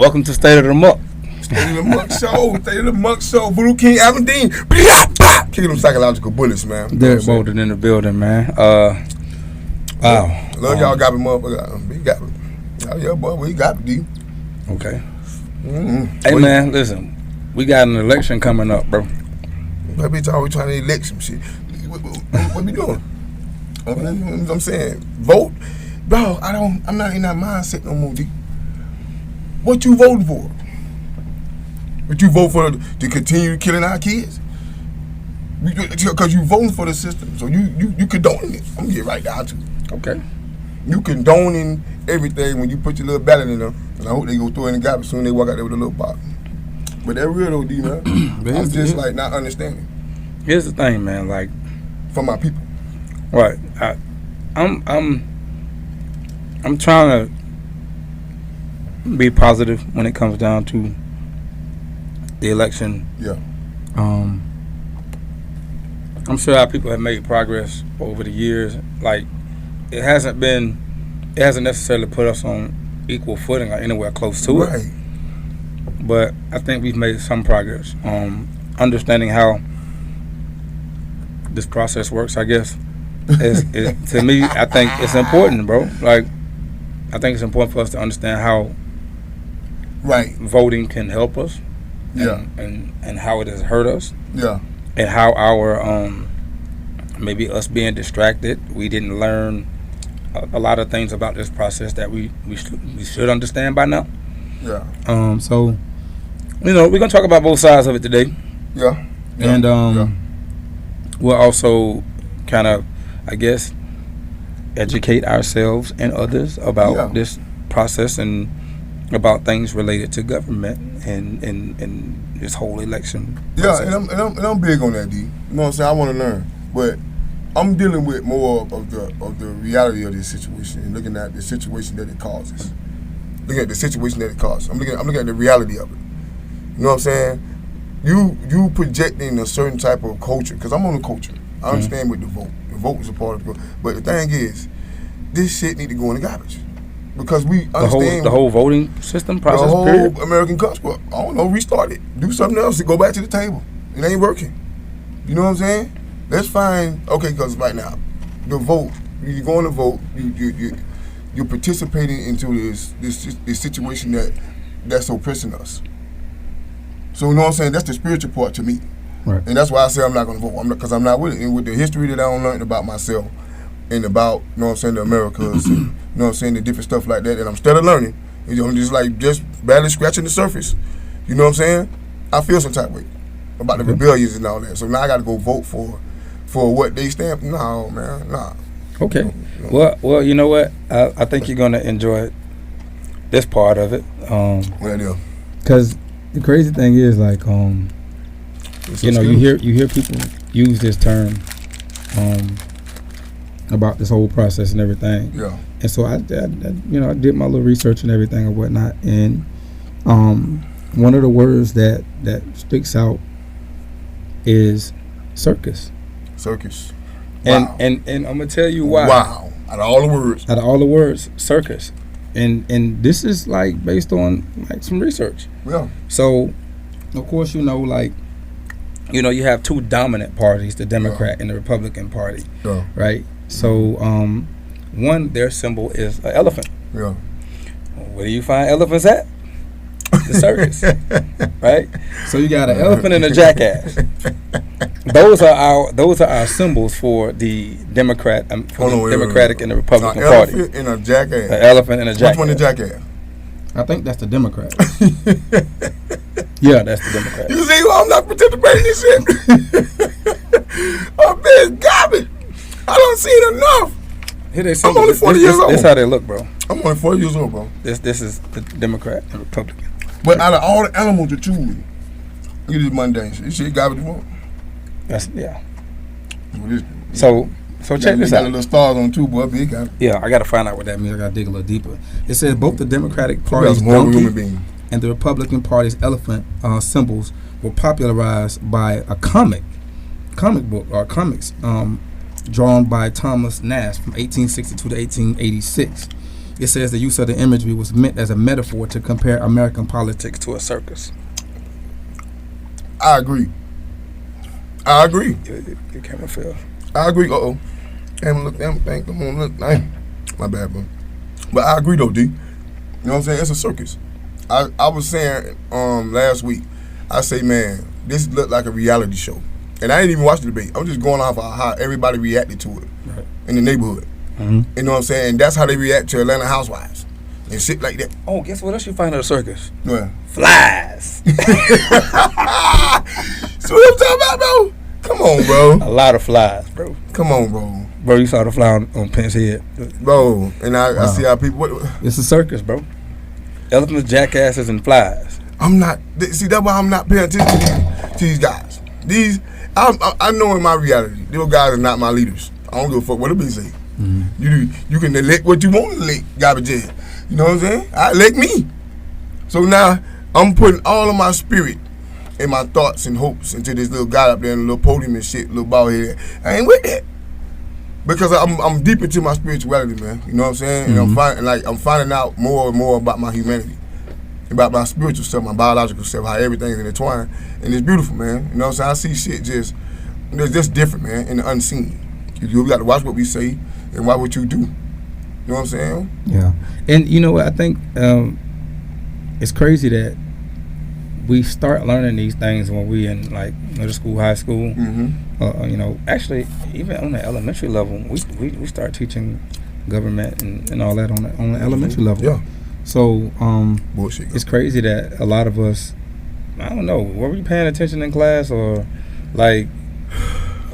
Welcome to State of the Muck. State of the Muck Show. State of the Muck Show. Voodoo King, Aberdeen. Kicking them psychological bullets, man. Derek Boldin in the building, man. Wow. Love y'all got me, motherfucker. We got me. Oh, yeah, boy. We got me, D. Okay. Hey, man, listen. We got an election coming up, bro. That bitch always trying to elect some shit. What we doing? I'm saying, vote. Bro, I'm not in that mindset no more, D. What you voting for? What you vote for to continue killing our kids? Because you voting for the system, so you condoning it. I'm gonna get right down to it. Okay. You condoning everything when you put your little ballot in there, and I hope they go throw it in the garbage soon. They walk out there with a little box. But that real though, D, man. I'm just like not understanding. Here's the thing, man. Like, for my people. Right. I'm trying to be positive when it comes down to the election. Yeah. I'm sure our people have made progress over the years. Like, it hasn't necessarily put us on equal footing or anywhere close to it. Right. But I think we've made some progress. Understanding how this process works, I guess, to me, I think it's important, bro. Like, I think it's important for us to understand how voting can help us. Yeah. And how it has hurt us. Yeah. And how our maybe us being distracted, we didn't learn a lot of things about this process that we should understand by now. Yeah. So, we're gonna talk about both sides of it today. Yeah. And we'll also kind of, I guess, educate ourselves and others about this process and about things related to government and this whole election process. Yeah, and I'm big on that, D. You know what I'm saying? I want to learn, but I'm dealing with more of the reality of this situation and looking at the situation that it causes. Looking at the situation that it causes. I'm looking at the reality of it. You know what I'm saying? You projecting a certain type of culture, because I'm on the culture. I understand with the vote. The vote is a part of the vote. But the thing is, this shit need to go in the garbage. Because we understand the whole voting system process, the whole period? American construct. I don't know, restart it. Do something else to go back to the table. It ain't working. You know what I'm saying? Let's find, because right now, the vote, you're going to vote, you're participating into this situation that's oppressing us. So you know what I'm saying? That's the spiritual part to me. Right. And that's why I say I'm not going to vote, because I'm not with it. And with the history that I don't learn about myself and about, you know what I'm saying, the Americas, and, you know what I'm saying, the different stuff like that I'm still learning. I'm just barely scratching the surface. You know what I'm saying? I feel some type of way about the rebellions and all that. So now I got to go vote for what they stand for. No, man, nah. Okay. No. Well, you know what? I think you're going to enjoy this part of it. Because the crazy thing is, like, you hear people use this term about this whole process and everything. Yeah. And so I did my little research and everything and whatnot. And one of the words that sticks out is circus. Circus. Wow. And I'm gonna tell you why. Wow. Out of all the words, circus. And this is like based on like some research. Yeah. So of course you have two dominant parties, the Democrat and the Republican Party. Yeah. Right? So one, their symbol is an elephant. Yeah. Where do you find elephants at? The circus. Right? So you got an elephant and a jackass. Those are our symbols for the Democratic and the Republican Party. An elephant and a jackass. An elephant and a jackass. Which one is jackass? I think that's the Democrat. Yeah, that's the Democrat. You see, I'm not participating in this shit. I'm being garbage. I don't see it enough. I'm only 40 years old. This how they look, bro. I'm only 40 years old, bro. This is the Democrat and Republican. But out of all the animals that choose, look at this mundane shit. This shit garbage you want. So check this out. Got little stars on too, boy. Big guy. Yeah, I got to find out what that means. I got to dig a little deeper. It says both the Democratic Party's donkey and the Republican Party's elephant symbols were popularized by a comic book or comics drawn by Thomas Nast from 1862 to 1886. it says the use of the imagery was meant as a metaphor to compare American politics to a circus. I agree. Your camera fell. I agree. Damn, look, damn thing. Come on, look. My bad, bro. But I agree, though, D. You know what I'm saying? It's a circus. I was saying last week, I say, man, this looked like a reality show. And I didn't even watch the debate. I'm just going off of how everybody reacted to it in the neighborhood. Mm-hmm. You know what I'm saying? And that's how they react to Atlanta Housewives and shit like that. Oh, guess what else you find at a circus? Yeah. Flies. So what I'm talking about, bro? Come on, bro. A lot of flies, bro. Come on, bro. Bro, you saw the fly on Pence head. Bro, and I see how people... It's a circus, bro. Elephants, jackasses, and flies. I'm not... See, that's why I'm not paying attention to these guys. I know in my reality, those guys are not my leaders. I don't give a fuck what they say. Mm-hmm. You can elect what you want to elect, garbage head. You know what I'm saying? I elect me. So now, I'm putting all of my spirit and my thoughts and hopes into this little guy up there in a little podium and shit, little bald head. I ain't with that. Because I'm deep into my spirituality, man. You know what I'm saying? Mm-hmm. And I'm finding out more and more about my humanity, about my spiritual stuff, my biological stuff, how everything's intertwined, and it's beautiful, man. You know what I'm saying? I see shit just different, man, in the unseen. You got to watch what we say and watch what you do. You know what I'm saying? Yeah, and you know what? I think it's crazy that we start learning these things when we in like middle school, high school. Mm-hmm. You know, actually, even on the elementary level, we start teaching government and all that on the elementary level. Yeah. So bullshit. It's crazy that a lot of us, I don't know, were we paying attention in class or like,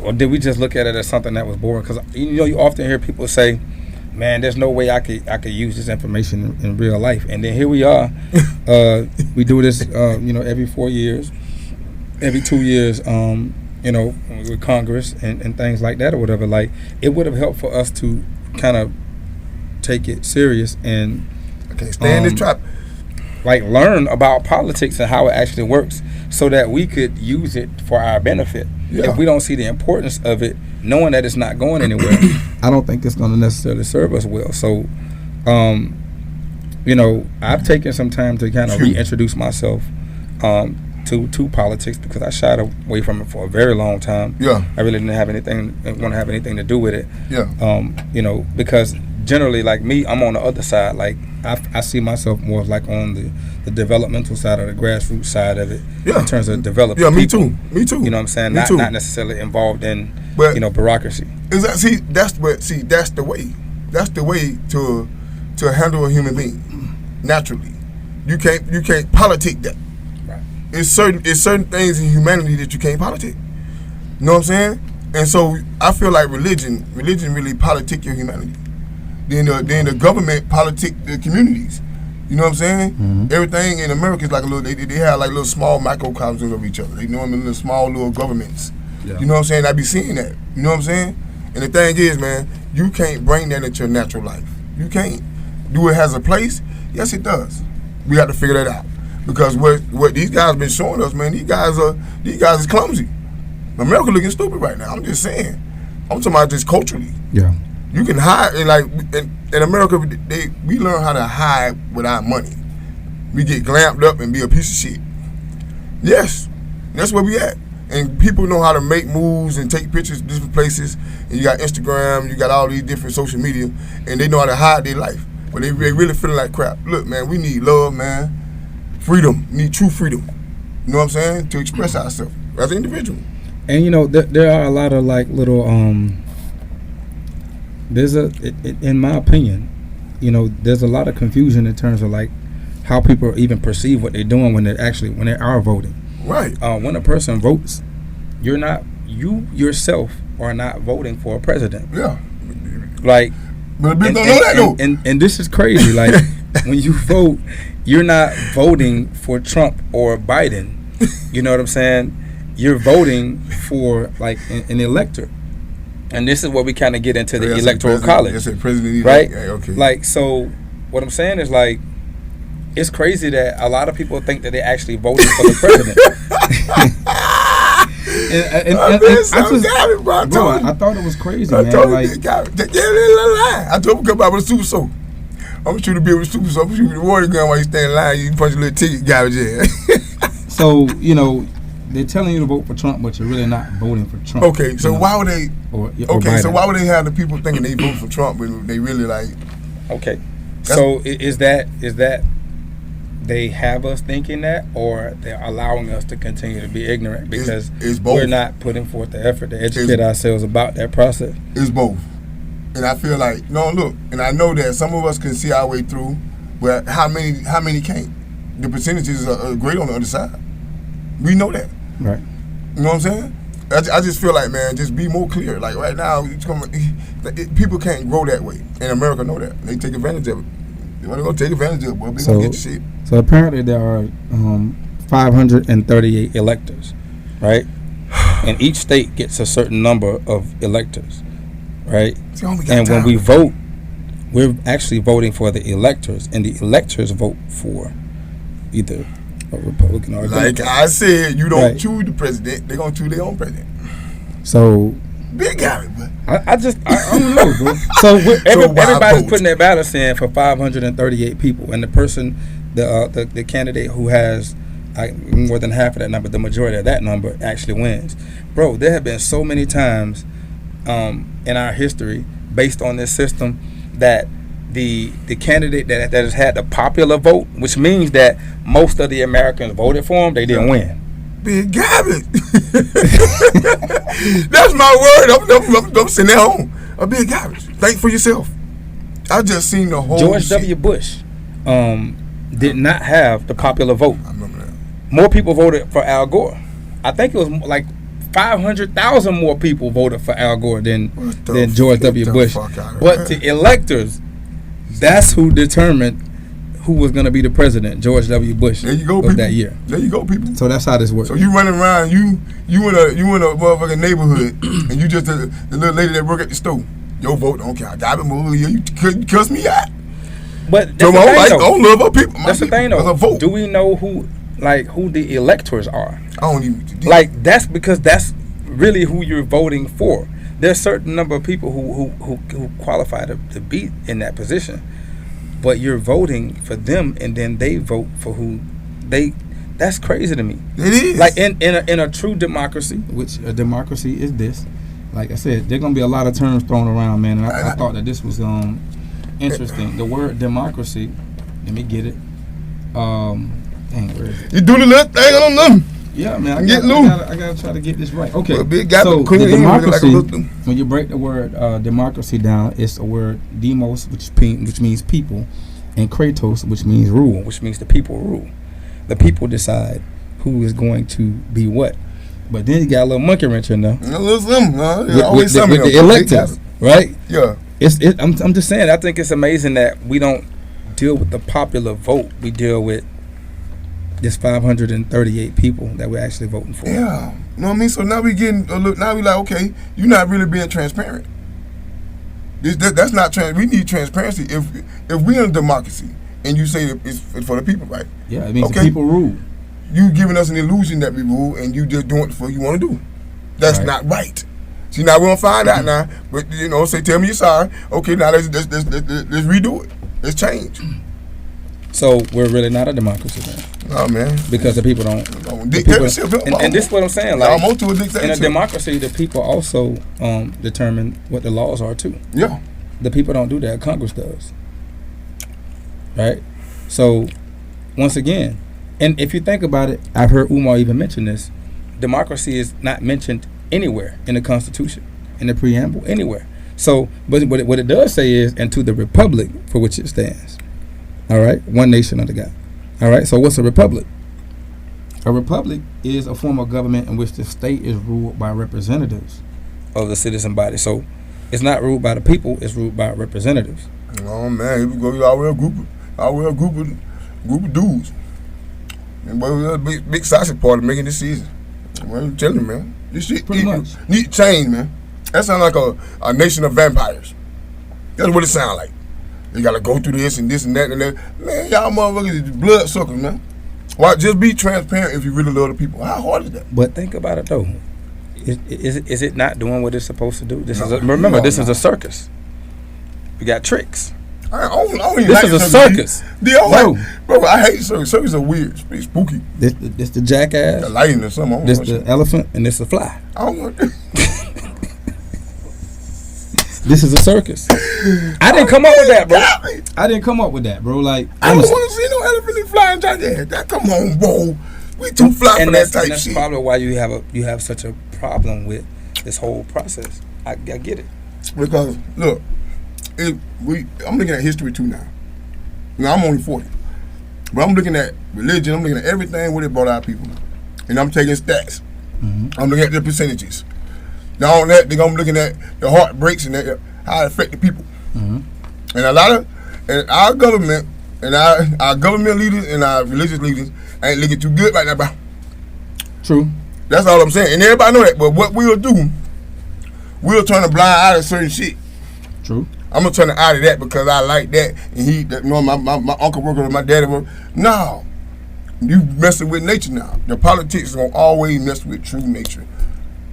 or did we just look at it as something that was boring? Because you often hear people say, man, there's no way I could use this information in real life. And then here we are. We do this, every 4 years, every 2 years, with Congress and things like that or whatever. Like, it would have helped for us to kind of take it serious and I can't stand this trap. Like, learn about politics and how it actually works so that we could use it for our benefit. Yeah. If we don't see the importance of it, knowing that it's not going anywhere, I don't think it's going to necessarily serve us well. So, I've taken some time to kind of reintroduce myself to politics because I shied away from it for a very long time. Yeah, I really didn't want to have anything to do with it. Yeah, because generally, like me, I'm on the other side. Like I see myself more like on the developmental side or the grassroots side of it. Yeah, in terms of developing. Yeah, me too. Me too. You know what I'm saying? Not necessarily involved in bureaucracy. That's the way. That's the way to handle a human being naturally. You can't politic that. Right. It's certain things in humanity that you can't politic. You know what I'm saying? And so I feel like religion really politic your humanity. Then the government politic the communities. You know what I'm saying? Mm-hmm. Everything in America is like a little. They have like little small microcosms of each other. They know them in little small little governments. Yeah. You know what I'm saying? I be seeing that. You know what I'm saying? And the thing is, man, you can't bring that into your natural life. You can't. Do it has a place? Yes, it does. We have to figure that out because what these guys been showing us, man, these guys is clumsy. America looking stupid right now. I'm just saying. I'm talking about just culturally. Yeah. You can hide, and like in America, we learn how to hide without money. We get glammed up and be a piece of shit. Yes, that's where we at. And people know how to make moves and take pictures of different places. And you got Instagram, you got all these different social media, and they know how to hide their life. But they really feeling like crap. Look, man, we need love, man. Freedom. We need true freedom. You know what I'm saying? To express ourselves as an individual. And there are a lot of like little in my opinion, there's a lot of confusion in terms of like how people even perceive what they're doing when they are voting. Right. When a person votes, you yourself are not voting for a president. Yeah. Like, but don't know that though. And this is crazy. Like, when you vote, you're not voting for Trump or Biden. You know what I'm saying? You're voting for like an elector. And this is where we kind of get into the electoral college. That's a president, right? Yeah, okay. Like, so what I'm saying is like, it's crazy that a lot of people think that they actually voted for the president. I thought it was crazy, man. I told him to come out with a super soul. gonna shoot a bit with super. So I'm gonna shoot with the water gun while you stand in line. You punch a little ticket, garbage in. So they're telling you to vote for Trump, but you're really not voting for Trump. Okay, so why would they? Or So why would they have the people thinking they vote for Trump when they really like? Okay, so is that they have us thinking that, or they're allowing us to continue to be ignorant because it's both. We're not putting forth the effort to educate ourselves about that process? It's both, and I feel like look, and I know that some of us can see our way through, but how many can't? The percentages are great on the other side. We know that. Right. You know what I'm saying? I just feel like, man, just be more clear. Like right now, people can't grow that way. And America know that. They take advantage of it. They want to go take advantage of it, boy. They gonna get your shit. So apparently there are 538 electors, right? And each state gets a certain number of electors, right? And when we vote, we're actually voting for the electors, and the electors vote for either a Republican or a Democrat. Like I said, you don't choose the president; they're gonna choose their own president. So big guy, but I don't know, bro. So everybody's putting their ballots in for 538 people, and the person, the candidate who has more than half of that number, the majority of that number, actually wins. Bro, there have been so many times in our history, based on this system, that the candidate that has had the popular vote, which means that most of the Americans voted for him, they didn't win. Big garbage. That's my word. I'm sitting at home. A big garbage. Think for yourself. I just seen the whole George W. Bush did not have the popular vote. I remember that. More people voted for Al Gore. I think it was like 500,000 more people voted for Al Gore than George W. Bush. But the electors, that's who determined who was going to be the president, George W. Bush. There you go, of people. That year. There you go, people. So that's how this works. So you running around, you in a motherfucking neighborhood, and you just the little lady that work at the store. Your vote don't count. I been moving here. You cuss me out. But so I don't love our people. That's the thing, though. Vote. Do we know who the electors are? I don't even. That's because that's really who you're voting for. There's a certain number of people who qualify to be in that position, but you're voting for them, and then they vote for who they. That's crazy to me. It is. Like in a true democracy, which a democracy is this. Like I said, there's gonna be a lot of terms thrown around, man. And I thought that this was interesting. The word democracy. Let me get it. Dang, where is it? You do the little thing on them. Yeah, man. I gotta try to get this right. Okay. So the democracy, when you break the word democracy down, it's a word demos, which means people, and kratos, which means rule, which means the people rule. The people decide who is going to be what. But then you got a little monkey wrench in there. A little something, with the electors, right? Yeah. I'm just saying. I think it's amazing that we don't deal with the popular vote. We deal with this 538 people that we're actually voting for. Yeah. You know what I mean? So now we getting a look. Now we like, okay, you're not really being transparent. That's not trans. We need transparency. If we're in a democracy and you say it's for the people, right? Yeah, it means the people rule. You giving us an illusion that we rule, and you just doing what you want to do. That's not right. See, now we're gonna find out now. But say, tell me you're sorry. Okay, now let's redo it. Let's change. So we're really not a democracy then. No, man. Because the people don't. And this is what I'm saying. Like in a democracy, the people also determine what the laws are too. Yeah. The people don't do that. Congress does. Right. So once again, and if you think about it, I've heard Umar even mention this. Democracy is not mentioned anywhere in the Constitution, in the preamble, anywhere. So, but what it does say is, and to the republic for which it stands. All right, one nation under God. All right, so what's a republic? A republic is a form of government in which the state is ruled by representatives of the citizen body. So it's not ruled by the people; it's ruled by representatives. Oh man, here we go. Our group of dudes. And boy, we a big sausage party making this season. I'm telling you, man, this shit need change, man. That sounds like a nation of vampires. That's what it sounds like. You gotta go through this and that and that. Man, y'all motherfuckers is blood suckers, man. Why just be transparent if you really love the people? How hard is that? But think about it though. Is it not doing what it's supposed to do? This is a circus. We got tricks. I don't even This like is a circus. Bro, I hate circus. Circus are weird. It's spooky. This the jackass. The lighting or something. This the elephant and this the fly. I don't want This is a circus. I didn't come up with that, bro. I didn't come up with that, bro. Like I don't want to see no elephant and flying jackass. Come on, bro. We too fly for that type and that's shit. probably why you have such a problem with this whole process. I get it. Because look, I'm looking at history too now. Now I'm only 40, but I'm looking at religion. I'm looking at everything what it brought our people, and I'm taking stats. Mm-hmm. I'm looking at the percentages. Now on that, I'm looking at the heartbreaks and how it affect the people. Mm-hmm. And a lot of our government and our government leaders and our religious leaders ain't looking too good right now, bro. True. That's all I'm saying, and everybody know that. But what we'll do, we'll turn a blind eye to certain shit. True. I'm gonna turn the eye to that because I like that, and my uncle working with my daddy work. No, you messing with nature now. The politics is gonna always mess with true nature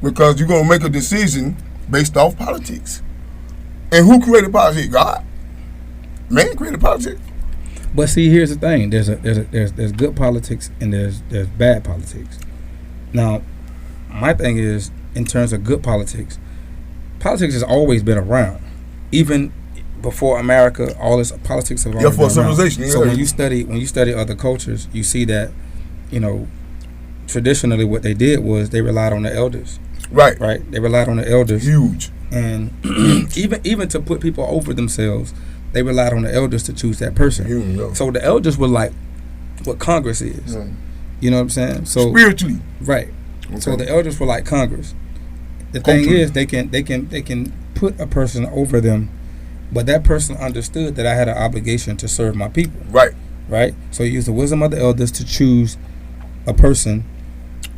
because you're gonna make a decision based off politics. And who created politics? God. Man created politics. But see, here's the thing: there's good politics and there's bad politics. Now, my thing is, in terms of good politics has always been around. Even before America, all this politics have always been civilization. Around. So when you study other cultures, you see that, traditionally what they did was they relied on the elders. Right. Right. They relied on the elders. Huge. And even to put people over themselves, they relied on the elders to choose that person. So the elders were like what Congress is. Mm. You know what I'm saying? So spiritually. Right. Okay. So the elders were like Congress. The thing is, they can put a person over them, but that person understood that I had an obligation to serve my people. Right. Right. So you use the wisdom of the elders to choose a person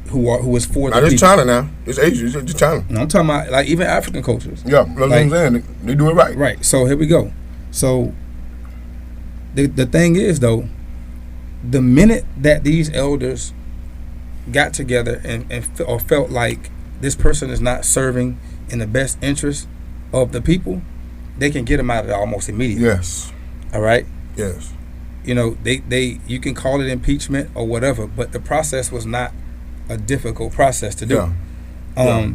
who is for the people. It's China now. It's Asia. It's China. No, I'm talking about like even African cultures. Yeah, that's what I'm saying. They do it right. Right. So here we go. So the thing is though, the minute that these elders got together or felt like this person is not serving in the best interest of the people, they can get them out of there almost immediately. Yes. All right? Yes. They you can call it impeachment or whatever, but the process was not a difficult process to do. Yeah.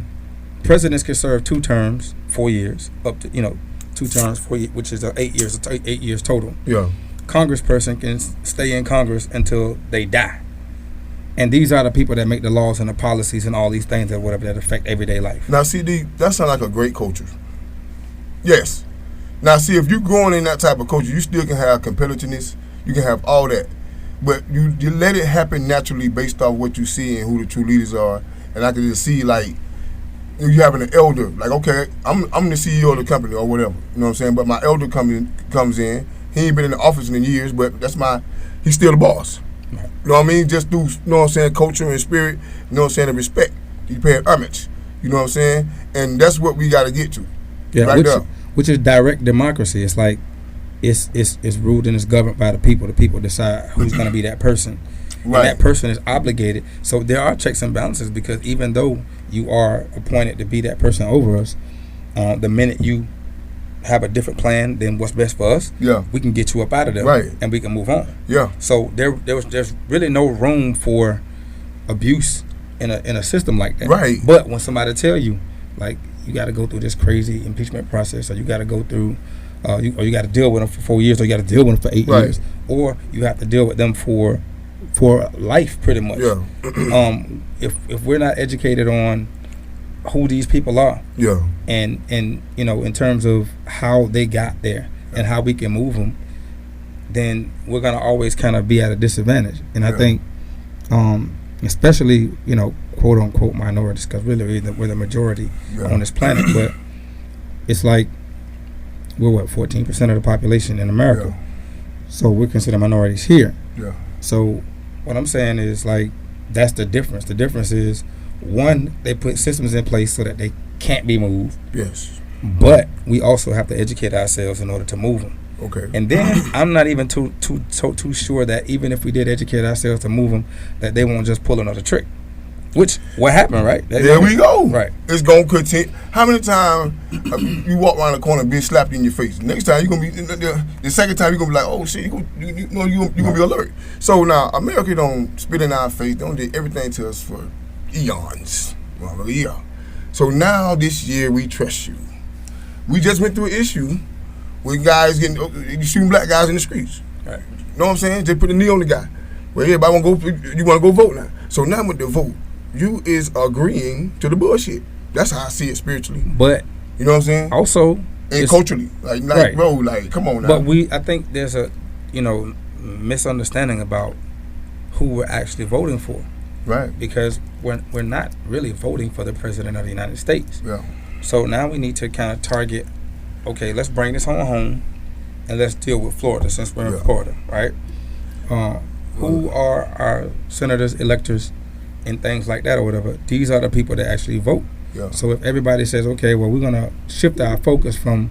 Presidents can serve 2 terms, 4 years, up to 2 terms, 4 years, which is 8 years, 8 years total. Yeah. Congressperson can stay in Congress until they die. And these are the people that make the laws and the policies and all these things that whatever that affect everyday life. Now, see, that sounds like a great culture. Yes. Now, see, if you're growing in that type of culture, you still can have competitiveness. You can have all that. But you let it happen naturally based off what you see and who the true leaders are. And I can just see, like, you having an elder. Like, okay, I'm the CEO of the company or whatever. You know what I'm saying? But my elder comes in. He ain't been in the office in years, but he's still the boss. You know what I mean? Just through, culture and spirit, and respect. You pay homage. You know what I'm saying? And that's what we got to get to. Yeah, right which is direct democracy. It's like, it's ruled and it's governed by the people. The people decide who's going to be that person. Right. And that person is obligated. So there are checks and balances because even though you are appointed to be that person over us, the minute you have a different plan than what's best for us, we can get you up out of there, right, and we can move on. Yeah. So there's really no room for abuse in a system like that. Right. But when somebody tell you, like, you got to go through this crazy impeachment process, or you got to go through, you got to deal with them for 4 years, or you got to deal with them for 8 years, or you have to deal with them for life, pretty much. Yeah. If we're not educated on who these people are, and in terms of how they got there and how we can move them, then we're gonna always kind of be at a disadvantage. And I think, especially quote unquote minorities, because really we're the majority on this planet, but it's like we're 14% of the population in America, so we're considered minorities here. Yeah. So what I'm saying is, like, that's the difference. The difference is, one, they put systems in place so that they can't be moved. Yes. But we also have to educate ourselves in order to move them. Okay. And then I'm not even too sure that even if we did educate ourselves to move them, that they won't just pull another trick. Which what happened, right? There we go. Right. It's gonna continue. How many times you walk around the corner and be slapped in your face? Next time you're gonna be the second time you're gonna be like, oh shit, you gonna be alert. So now America don't spit in our face. They don't do everything to us for eons. Well, yeah. So now this year we trust you. We just went through an issue with guys shooting black guys in the streets. Right. You know what I'm saying? Just put a knee on the guy. Well, everybody you want to go vote now. So now with the vote, you is agreeing to the bullshit. That's how I see it spiritually. But you know what I'm saying? Also, and culturally, like right. Bro, like come on now. But I think there's a misunderstanding about who we're actually voting for. Right. Because we're not really voting for the president of the United States. Yeah. So now we need to kind of target. Okay, let's bring this home, and let's deal with Florida since we're in Florida, right? Who are our senators, electors, and things like that or whatever? These are the people that actually vote. Yeah. So if everybody says, okay, well, we're gonna shift our focus from.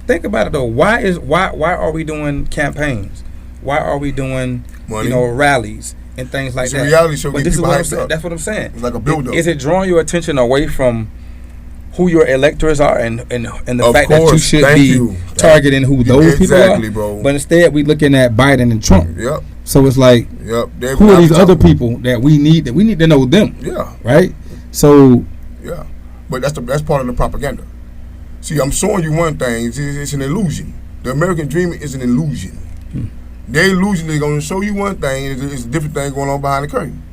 Think about it though. Why are we doing campaigns? Why are we doing money, rallies and things like that? It's a reality show. But this is what I'm saying. That's what I'm saying. It's like a build-up. Is it drawing your attention away from who your electors are and the of fact course, that you should be targeting who those people are? Bro. But instead, we looking at Biden and Trump. Yep. So it's like, who are these other people that we need to know them? Yeah. Right. So. Yeah. But that's part of the propaganda. See, I'm showing you one thing. It's an illusion. The American dream is an illusion. Their illusion is going to show you one thing. It's a different thing going on behind the curtain.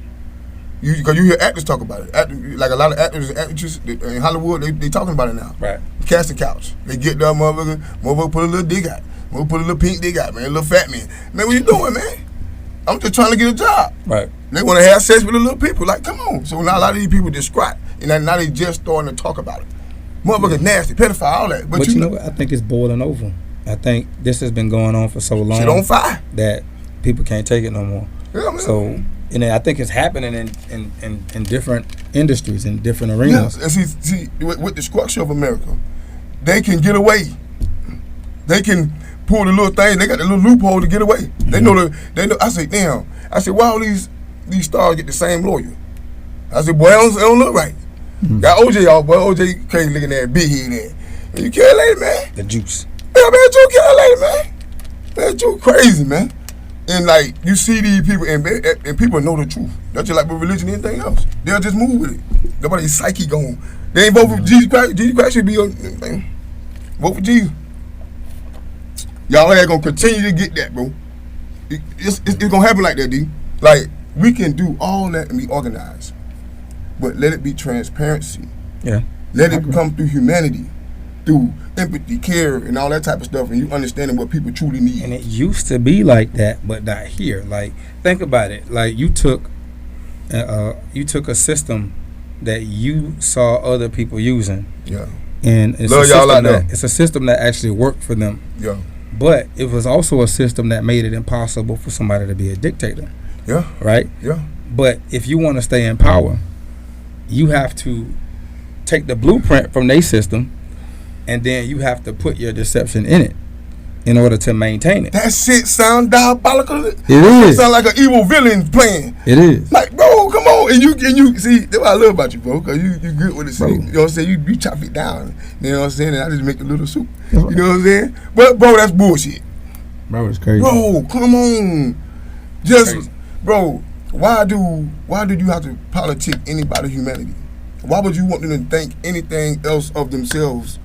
Because you hear actors talk about it. Like a lot of actors and actresses in Hollywood, they talking about it now. Right. Casting couch. They get that motherfucker put a little dick out. Motherfucker put a little pink dick out, man. A little fat man. Man, what you doing, man? I'm just trying to get a job. Right. They want to have sex with the little people. Like, come on. So now a lot of these people just squat. And now they just starting to talk about it. Motherfucker nasty, pedophile, all that. But you know what? I think it's boiling over. I think this has been going on for so long. Shit on fire. That people can't take it no more. Yeah, man. So, and I think it's happening in different industries, in different arenas. Yeah. And see, with the structure of America, they can get away. They can pull the little thing. They got the little loophole to get away. Mm-hmm. They know. I say, damn. I said, why all these stars get the same lawyer? I said, boy, it don't look right. Mm-hmm. Got OJ off, boy. OJ crazy looking at big head there. You kill a lady, man. The juice. Yeah, man, you kill a lady, man. Man, you crazy, man. And like you see these people, and people know the truth. That's just like with religion and anything else. They'll just move with it. Nobody's psyche going. They ain't vote for Jesus Christ. Jesus Christ should be on. Vote for Jesus. Y'all ain't gonna continue to get that, bro. It's gonna happen like that, D. Like we can do all that and be organized, but let it be transparency. Yeah. Let it come through humanity, through empathy, care, and all that type of stuff, and you understanding what people truly need. And it used to be like that, but not here. Like, think about it. Like, you took a system that you saw other people using. Yeah. And it's a system that actually worked for them. Yeah. But it was also a system that made it impossible for somebody to be a dictator. Yeah. Right? Yeah. But if you want to stay in power, you have to take the blueprint from their system, and then you have to put your deception in it in order to maintain it. That shit sound diabolical. It is. It sound like an evil villain playing. It is. Like, bro, come on. And you see, that's what I love about you, bro, because you good with it. You know what I'm saying? You chop it down. You know what I'm saying? And I just make a little soup. You know what I'm saying? But, bro, that's bullshit. Bro, it's crazy. Bro, come on. Just, bro, why do you have to politic anybody's humanity? Why would you want them to think anything else of themselves?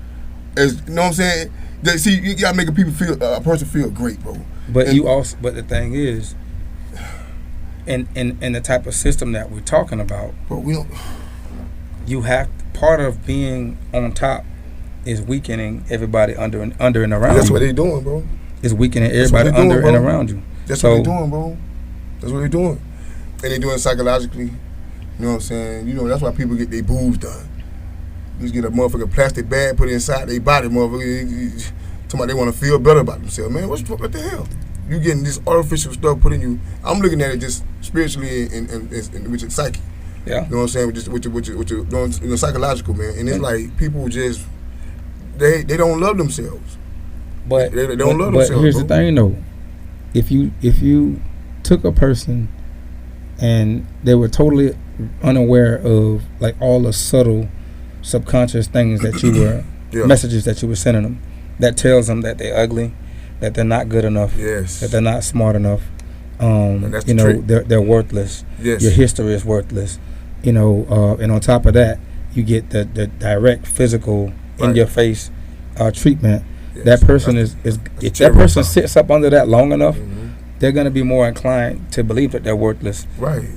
As you know what I'm saying? See, you gotta make a person feel great, bro. But but the thing is, in the type of system that we're talking about, bro, we don't. You have part of being on top is weakening everybody under and around. That's what they doing, bro. It's weakening everybody under and around you. That's what they doing, bro. That's what they doing, and they doing it psychologically. You know what I'm saying? You know that's why people get their boobs done. Just get a motherfucking plastic bag, put it inside their body, motherfucker. Somebody they want to feel better about themselves, man. What the hell? You getting this artificial stuff put in you? I'm looking at it just spiritually and with your psyche. Yeah. You know what I'm saying? With your psychological, man. And it's like people just they don't love themselves. But they don't love themselves. But here's the thing, though. If you took a person and they were totally unaware of like all the subtle subconscious things that you were messages that you were sending them that tells them that they're ugly, that they're not good enough, that they're not smart enough, you know, they're worthless. Your history is worthless, you know, and on top of that you get the direct physical in your face treatment. That person is if that person sits up under that long enough, they're going to be more inclined to believe that they're worthless,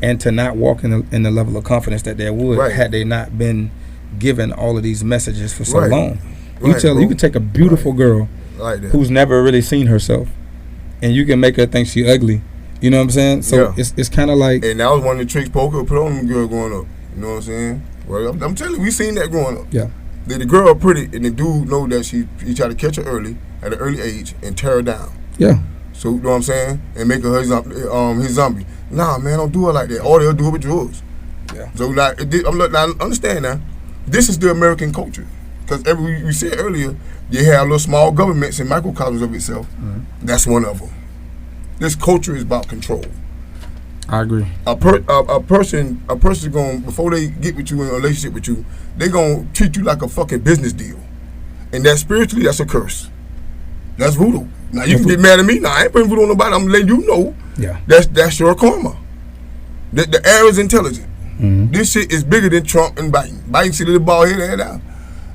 and to not walk in the level of confidence that they would had they not been given all of these messages for so long. You can take a beautiful girl who's never really seen herself, and you can make her think she ugly. You know what I'm saying? So it's kind of like. And that was one of the tricks poker put on the girl growing up. You know what I'm saying? Well, I'm telling you, we seen that growing up. Yeah. The girl pretty, and the dude know that he try to catch her early at an early age and tear her down. Yeah. So you know what I'm saying? And make her his zombie. Nah, man, don't do it like that. Or they'll do it with drugs. Yeah. So like, now understand now. This is the American culture. Because we said earlier, you have little small governments and microcosms of itself. That's one of them. This culture is about control. I agree. A person going, before they get with you in a relationship with you, they gonna treat you like a fucking business deal, and that spiritually, that's a curse. That's voodoo. Now you can get mad at me. Now I ain't putting voodoo on nobody. I'm letting you know. Yeah. That's your karma. The air is intelligent. This shit is bigger than Trump and Biden. Biden see the little bald head down.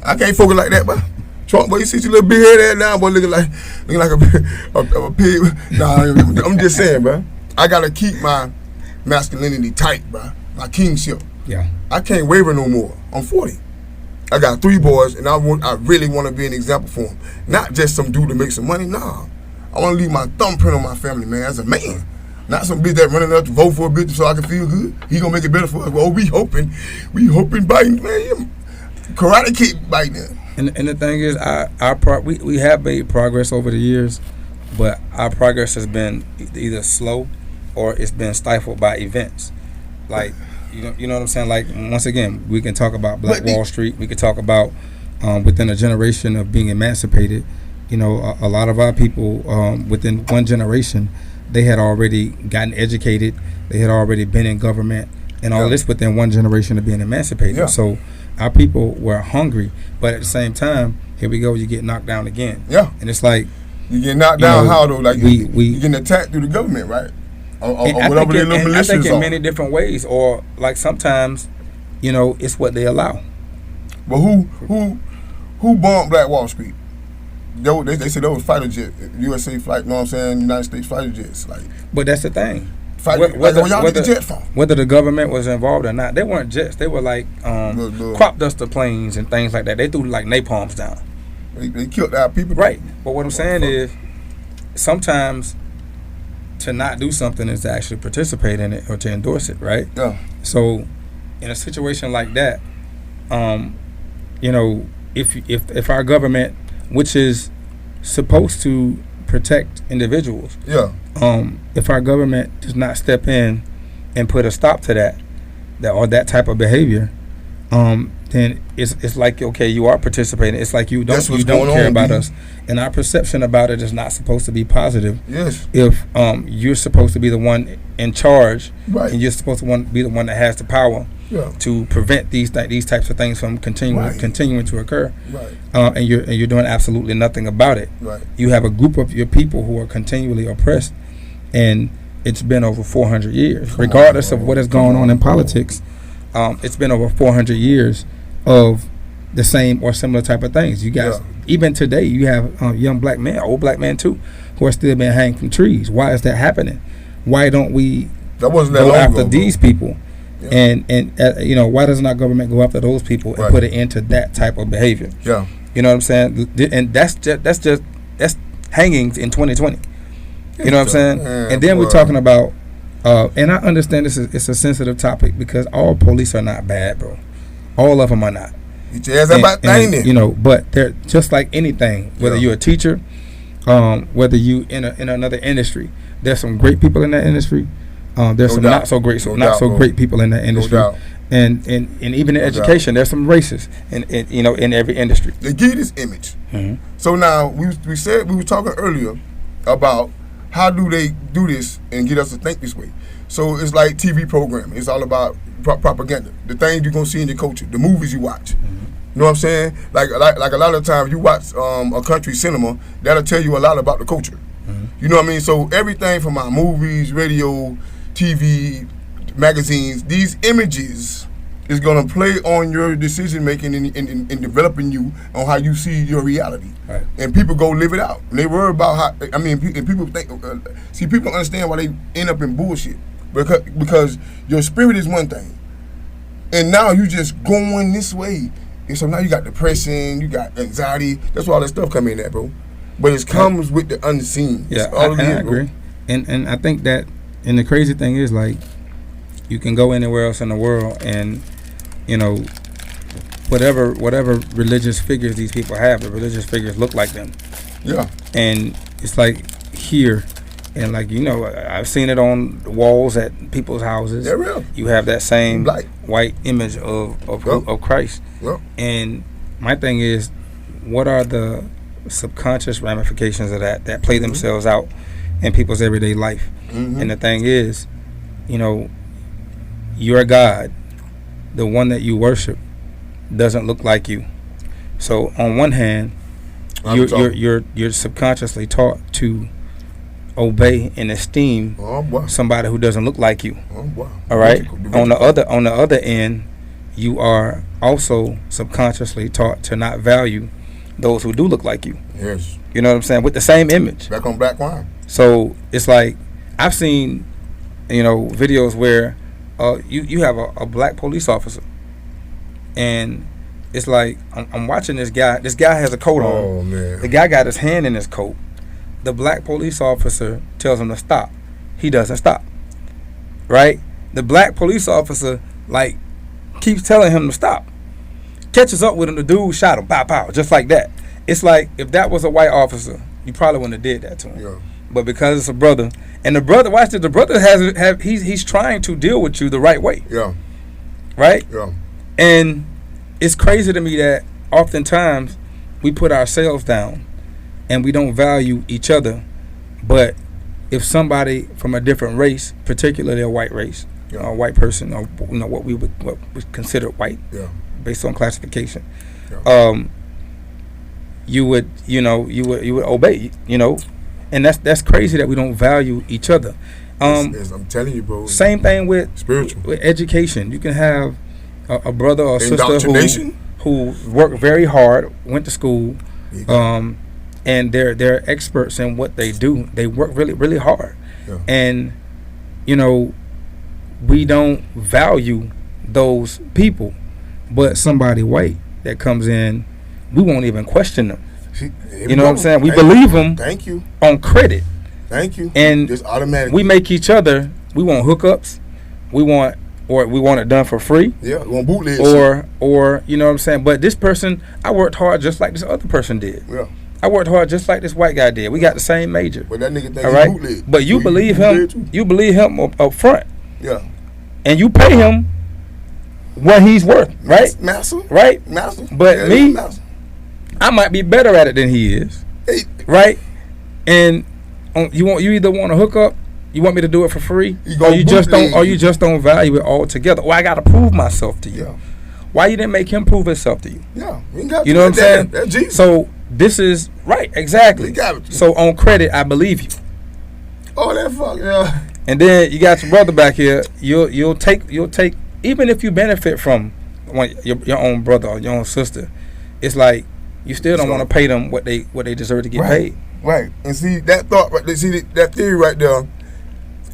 I can't focus like that, but Trump, boy, you see your little big head down, boy, looking like a pig. Nah, I'm just saying, bro. I gotta keep my masculinity tight, bro. My kingship. Yeah. I can't waver no more. I'm 40. I got 3 boys, and I really want to be an example for them. Not just some dude to make some money. Nah. I want to leave my thumbprint on my family, man, as a man. Not some bitch that running up to vote for a bitch so I can feel good. He gonna make it better for us. Well, we hoping Biden, man. Karate kick Biden. And the thing is, we have made progress over the years, but our progress has been either slow or it's been stifled by events. Like, you know what I'm saying? Like, once again, we can talk about Black Wall Street. We could talk about within a generation of being emancipated. You know, a lot of our people within one generation, they had already gotten educated. They had already been in government, and all this within one generation of being emancipated. Yeah. So our people were hungry, but at the same time, here we go, you get knocked down again. Yeah. And it's like, you get knocked down how though? Like you getting attacked through the government, right? Or whatever their little militias are. I think in many different ways, or like sometimes, you know, it's what they allow. But who bombed Black Wall Street? They said those fighter jets, USA flight. You know what I'm saying? United States fighter jets, like. But that's the thing. Where y'all get the jet from? Whether the government was involved or not, they weren't jets. They were like crop duster planes and things like that. They threw like napalms down. They killed our people. Right. But what I'm saying is, sometimes to not do something is to actually participate in it or to endorse it, right? Yeah. So, in a situation like that, you know, if our government, which is supposed to protect individuals, if our government does not step in and put a stop to that or that type of behavior, then it's like, okay, you are participating. It's like you don't care about us, and our perception about it is not supposed to be positive. Yes. If you're supposed to be the one in charge, right, and you're supposed to be the one that has the power to prevent these types of things from continuing to occur, right, and you're doing absolutely nothing about it. Right. You have a group of your people who are continually oppressed, and it's been over 400 years, regardless of what is going on in politics. It's been over 400 years of the same or similar type of things. You guys, even today, you have young black men, old black men too, who are still being hanged from trees. Why is that happening? Why don't we go after these people? Yeah. And you know, why doesn't our government go after those people and put an end to that type of behavior? Yeah, you know what I'm saying? And that's hangings in 2020. You know what I'm saying? And then we're talking about. And I understand it's a sensitive topic because all police are not bad, bro. All of them are not. You know, but they're just like anything. Whether you're a teacher, whether you in another industry, there's some great people in that industry. There's some not so great people in that industry. And even in education, there's some racists in every industry. They give this image. Mm-hmm. So now we were talking earlier about how do they do this and get us to think this way. So it's like TV programming. It's all about propaganda, the things you're gonna see in your culture, the movies you watch. Mm-hmm. You know what I'm saying? Like a lot of times you watch a country cinema, that'll tell you a lot about the culture. Mm-hmm. You know what I mean? So everything from our movies, radio, TV, magazines, these images is gonna play on your decision making in developing you on how you see your reality. Right. And people go live it out. And they worry about how. I mean, and people think. People understand why they end up in bullshit because your spirit is one thing, and now you just going this way. And so now you got depression, you got anxiety. That's where all that stuff come in at, bro. But it comes with the unseen. Yeah, I agree. And I think that, and the crazy thing is, like, you can go anywhere else in the world and, you know, whatever religious figures these people have, the religious figures look like them. Yeah. And it's like here, and like, you know, I've seen it on the walls at people's houses. They're real. You have that same Like. white image of Christ. Yep. And my thing is, what are the subconscious ramifications of that play themselves out in people's everyday life? Mm-hmm. And the thing is, you know, your God, the one that you worship, doesn't look like you. So on one hand, you're subconsciously taught to obey and esteem somebody who doesn't look like you. All right. On the other end, you are also subconsciously taught to not value those who do look like you. Yes. You know what I'm saying? With the same image. Back on black wine. So it's like, I've seen, you know, videos where you have a black police officer, and it's like, I'm watching this guy. This guy has a coat on. Oh, man. The guy got his hand in his coat. The black police officer tells him to stop. He doesn't stop. Right? The black police officer, like, keeps telling him to stop. Catches up with him. The dude shot him. Pow, pow. Just like that. It's like, if that was a white officer, you probably wouldn't have did that to him. Yeah. But because it's a brother, and the brother, watch this, the brother he's trying to deal with you the right way. Yeah. Right? Yeah. And it's crazy to me that oftentimes we put ourselves down and we don't value each other. But if somebody from a different race, particularly a white race, or a white person, or, you know, what we consider white, yeah, based on classification, yeah, you would obey, you know. And that's crazy that we don't value each other. I'm telling you, bro. Same thing with spiritual, with education. You can have a brother or sister who worked very hard, went to school, and they're experts in what they do. They work really, really hard, and you know, we don't value those people. But somebody white that comes in, we won't even question them. You know what I'm saying? We believe them. Thank you. On credit. Thank you. And just automatically. We make each other. We want hookups. We want it done for free. Yeah. We want bootlegs. Or you know what I'm saying? But this person, I worked hard just like this other person did. Yeah. I worked hard just like this white guy did. We got the same major. But that nigga think all right? bootleg. But you believe him. You believe him up front. Yeah. And you pay him what he's worth, right? Master. Right? Master. But me, master. I might be better at it than he is. Hey. Right? And you either want to hook up, you want me to do it for free, or you just don't value it altogether. Or I got to prove myself to you. Yeah. Why you didn't make him prove himself to you? Yeah. You know what I'm saying? That's Jesus. So this is right, exactly. So on credit, I believe you. Oh, that fuck, yeah. And then you got your brother back here. You'll take even if you benefit from your own brother or your own sister. It's like you still don't want to pay them what they deserve to get paid. Right. And see that thought right there, see that theory right there,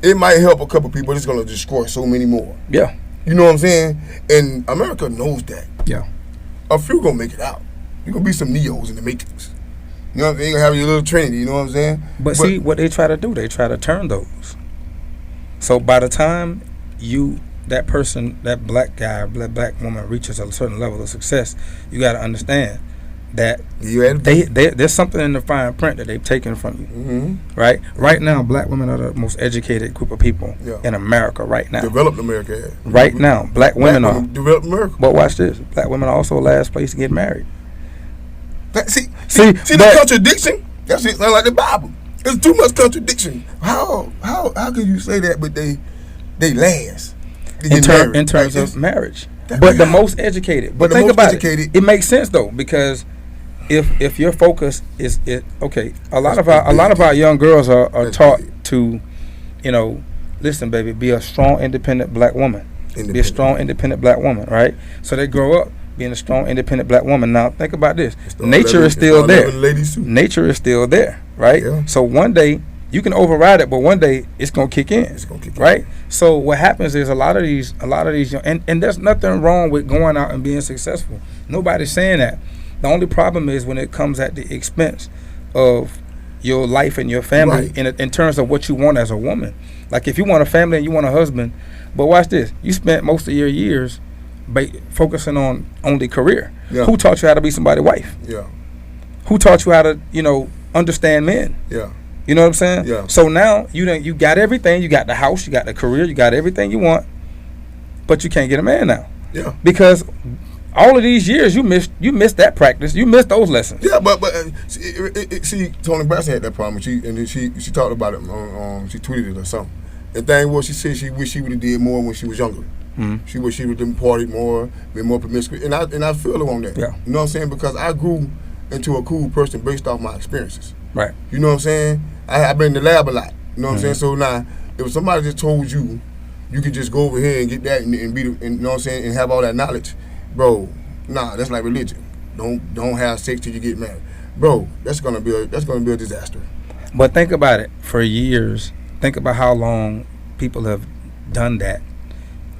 it might help a couple people, it's gonna destroy so many more. Yeah. You know what I'm saying? And America knows that. Yeah. A few gonna make it out. You're gonna be some Neos in the Matrix. You know what I'm saying? You're gonna have your little Trinity, you know what I'm saying? But see what they try to do, they try to turn those. So by the time that person, that black guy, black woman reaches a certain level of success, you gotta understand that there's something in the fine print that they've taken from you. Mm-hmm. Right now, black women are the most educated group of people in America right now. Developed America. Right now, black women are developed America. But watch this: black women are also last place to get married. See the contradiction? That shit sound like the Bible. There's too much contradiction. How can you say that? But they last. in terms of marriage. But the most educated. But think about it. It makes sense though, because if your focus is okay, a lot of our young girls are taught to, listen, baby, be a strong, independent black woman. Be a strong, independent black woman, right? So they grow up being a strong, independent black woman. Now think about this: nature is still there. Nature is still there, right? Yeah. So one day you can override it, but one day it's gonna kick in. Right? So what happens is a lot of these young, and there's nothing wrong with going out and being successful. Nobody's saying that. The only problem is when it comes at the expense of your life and your family, in terms of what you want as a woman. Like if you want a family and you want a husband, but watch this: you spent most of your years focusing on only career. Yeah. Who taught you how to be somebody's wife? Yeah. Who taught you how to understand men? Yeah. You know what I'm saying? Yeah. So now you got everything. You got the house, you got the career, you got everything you want, but you can't get a man now. Yeah. Because all of these years you missed that practice. You missed those lessons. Yeah, but see, Tony Braxton had that problem. She talked about it. She tweeted it or something. The thing was, she said she wished she would have did more when she was younger. Mm-hmm. She wish she would have partied more, been more promiscuous, and I feel her on that. Yeah. You know what I'm saying? Because I grew into a cool person based off my experiences. Right. You know what I'm saying? I've been in the lab a lot. You know what I'm saying? So now, if somebody just told you, you could just go over here and get that and be, you know what I'm saying, and have all that knowledge, bro. Nah, that's like religion. Don't have sex till you get married, bro. That's gonna be a disaster. But think about it. For years, think about how long people have done that,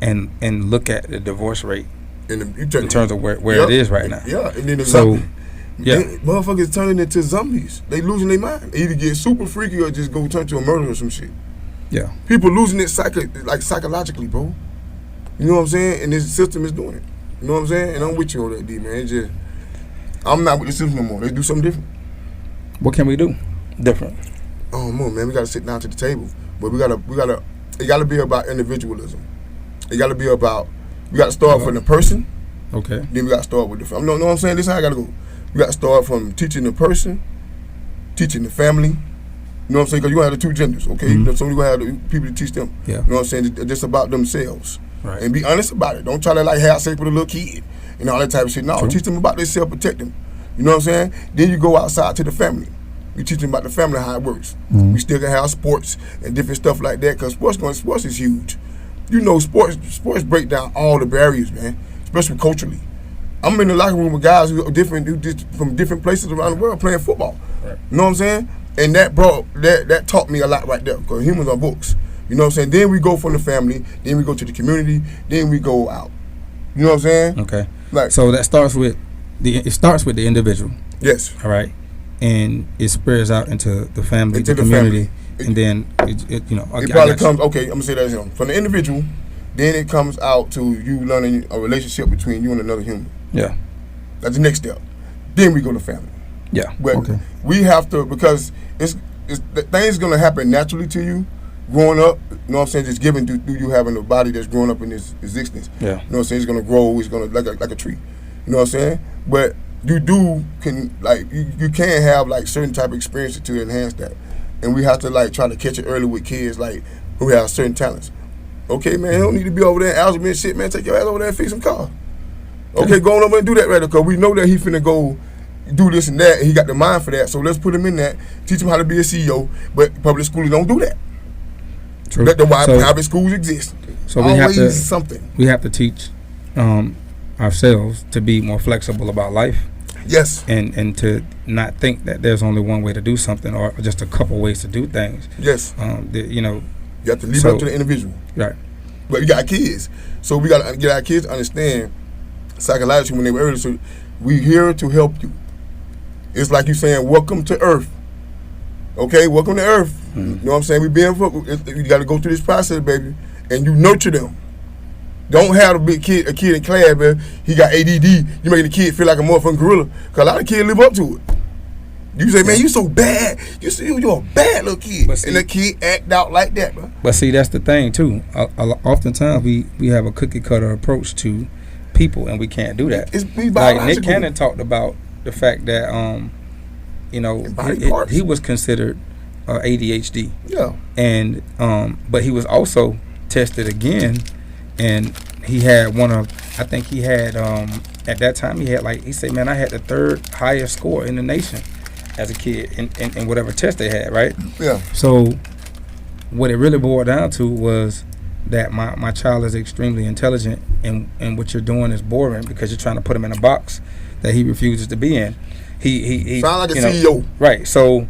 and look at the divorce rate in terms of where it is right now. Yeah, and then motherfuckers turning into zombies. They losing their mind. They either get super freaky or just go turn to a murder or some shit. Yeah, people losing it psychologically, bro. You know what I'm saying? And this system is doing it. You know what I'm saying? And I'm with you on that, D, man. I'm not with the system no more. Let's do something different. What can we do different? Oh, man, we gotta sit down to the table. But it gotta be about individualism. It gotta be about, we gotta start from the person. Okay. Then we gotta start with the family. You know what I'm saying? This is how I gotta go. We gotta start from teaching the person, teaching the family. You know what I'm saying? Because you're gonna have the two genders, okay? Mm-hmm. So you're gonna have the people to teach them. Yeah. You know what I'm saying? It's just about themselves. Right. And be honest about it. Don't try to have sex with a little kid and all that type of shit. No, teach them about themselves, protect them. You know what I'm saying? Then you go outside to the family. We teach them about the family, how it works. Mm-hmm. We still can have sports and different stuff like that, because sports is huge. You know, sports break down all the barriers, man, especially culturally. I'm in the locker room with guys who from different places around the world playing football. Right. You know what I'm saying? And that taught me a lot right there, because humans are books. You know what I'm saying? Then we go from the family, then we go to the community, then we go out. You know what I'm saying? Okay. So that starts with the individual. Yes. All right. And it spreads out into the family, the community, and then it probably comes. Okay, I'm gonna say that from the individual, then it comes out to you learning a relationship between you and another human. Yeah. That's the next step. Then we go to family. Yeah. But we have to, because it's things gonna happen naturally to you. Growing up, you know what I'm saying, just given through you having a body that's growing up in this existence. Yeah. You know what I'm saying? It's gonna grow, it's gonna like a tree. You know what I'm saying? But you can have certain type of experiences to enhance that. And we have to try to catch it early with kids who have certain talents. Okay, man, he don't need to be over there in algebra and shit, man. Take your ass over there and fix some cars. Okay, go on over and do that right there, because we know that he finna go do this and that, and he got the mind for that. So let's put him in that, teach him how to be a CEO, but public schools don't do that. True. That's why private schools exist. So we have to teach ourselves to be more flexible about life. Yes. And to not think that there's only one way to do something or just a couple ways to do things. Yes. You have to leave it up to the individual. Right. But you got kids, so we got to get our kids to understand psychologically when they were early. So we're here to help you. It's like you saying, "Welcome to Earth." Okay, welcome to Earth. Mm-hmm. You know what I'm saying? You got to go through this process, baby, and you nurture them. Don't have a kid in class, man. He got ADD. You make the kid feel like a motherfucking gorilla, because a lot of kids live up to it. You say, man, you so bad. You're a bad little kid, and the kid act out like that, bro. But see, that's the thing too. Oftentimes we have a cookie cutter approach to people, and we can't do that. Like Nick Cannon talked about the fact that he was considered ADHD. Yeah. And but he was also tested again and he had I think he had at that time he said, man, I had the 3rd highest score in the nation as a kid in whatever test they had, right? Yeah. So what it really boiled down to was that my child is extremely intelligent, and what you're doing is boring because you're trying to put him in a box that he refuses to be in. He sound like a CEO. Right. So,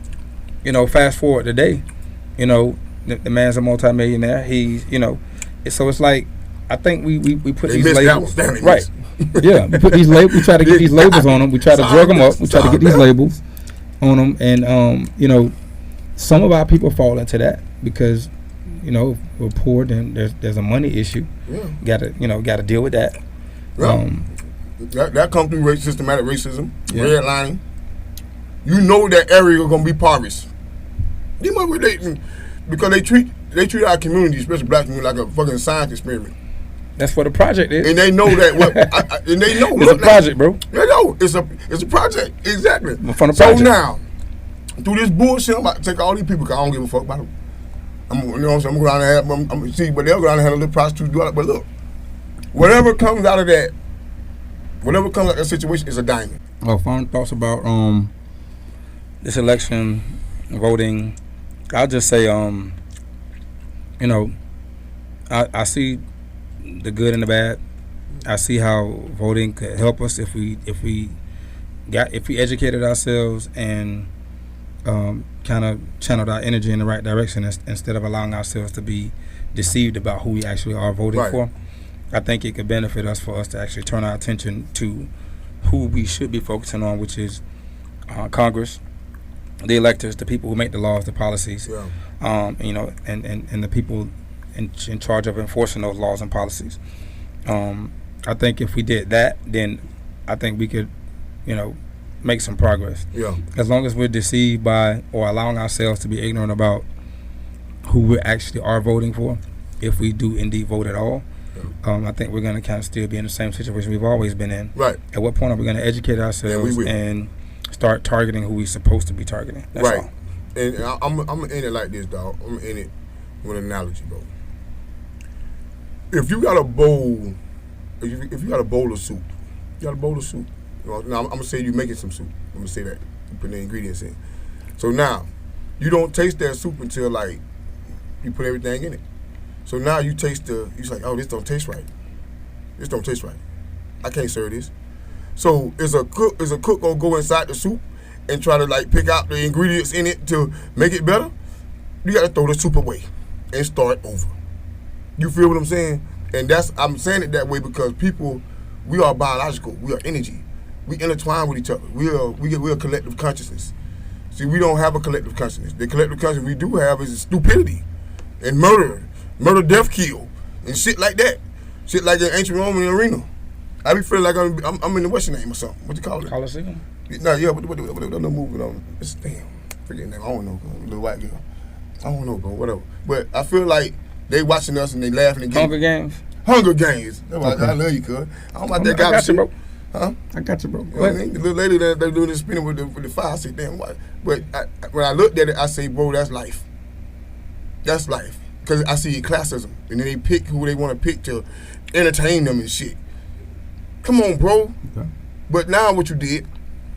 fast forward today, the man's a multimillionaire. He's, so it's like, I think we put these labels. Right. Yeah. We put these labels. We try to get these labels on them. We try to drug them up. We try to get these labels on them. And, some of our people fall into that because, if we're poor, then there's a money issue. Yeah. Got to deal with that. Yeah. That comes through systematic racism, redlining. You know that area is gonna be impoverished. Because they treat our community, especially black community, like a fucking science experiment. That's what a project is. And they know that. And they know it's a project, bro. They know it's a project, exactly. From the project. So now, through this bullshit, I'm about to take all these people because I don't give a fuck about them. I'm going to go around and have, see, but they'll go around and have a little prostitute do it. But look, whatever comes out of that situation is a diamond. Oh, final thoughts about this election, voting. I'll just say, I see the good and the bad. I see how voting could help us if we educated ourselves and kind of channeled our energy in the right direction instead of allowing ourselves to be deceived about who we actually are voting for. I think it could benefit us for us to actually turn our attention to who we should be focusing on, which is Congress, the electors, the people who make the laws, the policies, and the people in charge of enforcing those laws and policies. I think if we did that, then I think we could, make some progress. Yeah. As long as we're deceived by or allowing ourselves to be ignorant about who we actually are voting for, if we do indeed vote at all, I think we're going to kind of still be in the same situation we've always been in. Right. At what point are we going to educate ourselves and start targeting who we're supposed to be targeting? That's all. And I'm in it like this, dog. I'm in it with an analogy, bro. If you got a bowl, if you got a bowl of soup, now I'm gonna say you're making some soup. I'm gonna say that. You put the ingredients in. So now, you don't taste that soup until like you put everything in it. So now you taste you're like, oh, this don't taste right. This don't taste right. I can't serve this. So is a cook gonna go inside the soup and try to like pick out the ingredients in it to make it better? You gotta throw the soup away and start over. You feel what I'm saying? And I'm saying it that way because we are biological. We are energy. We intertwine with each other. We are collective consciousness. See, we don't have a collective consciousness. The collective consciousness we do have is stupidity and murder, death, kill, and shit like that. Shit like in ancient Roman arena. I be feeling like I'm in the what's your name or something. What you call it? Coliseum? No, yeah, what the movie on? It's forget name. I don't know. Little white girl. I don't know, bro. Whatever. But I feel like they watching us and they laughing and Hunger Games? Hunger Games. That's why I love you, cuz. I don't like that guy. I got you, bro. Huh? I got you, bro. You know what I mean? The little lady that they're doing this spinning with the fire, I say, damn, what? But when I looked at it, I say, bro, that's life. That's life. Because I see classism. And then they pick who they want to pick to entertain them and shit. Come on, bro. Okay. But now what you did,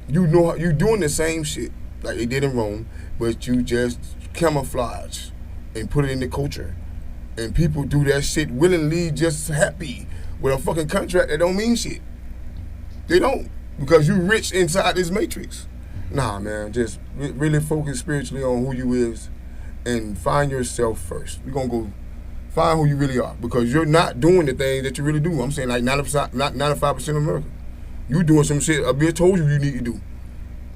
you doing the same shit like they did in Rome, but you just camouflage and put it in the culture. And people do that shit willingly, just happy with a fucking contract that don't mean shit. They don't, because you rich inside this matrix. Nah, man, just really focus spiritually on who you is and find yourself first. We're going to go find who you really are, because you're not doing the things that you really do. I'm saying like 95% of America. You doing some shit a bitch told you need to do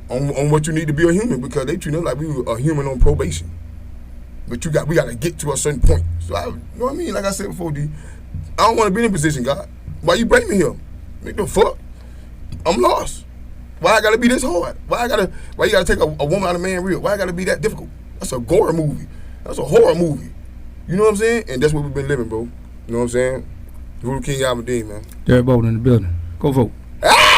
on what you need to be a human, because they treat us like we were a human on probation. But we got to get to a certain point. So you know what I mean? Like I said before, D, I don't want to be in a position, God. Why you bring me here? Make the fuck? I'm lost. Why I gotta be this hard? Why you gotta take a woman out of man real? Why I gotta be that difficult? That's a gore movie. That's a horror movie. You know what I'm saying? And that's what we've been living, bro. You know what I'm saying? Voodoo King Aberdeen, man. Derek Boldin in the building. Go vote. Ah!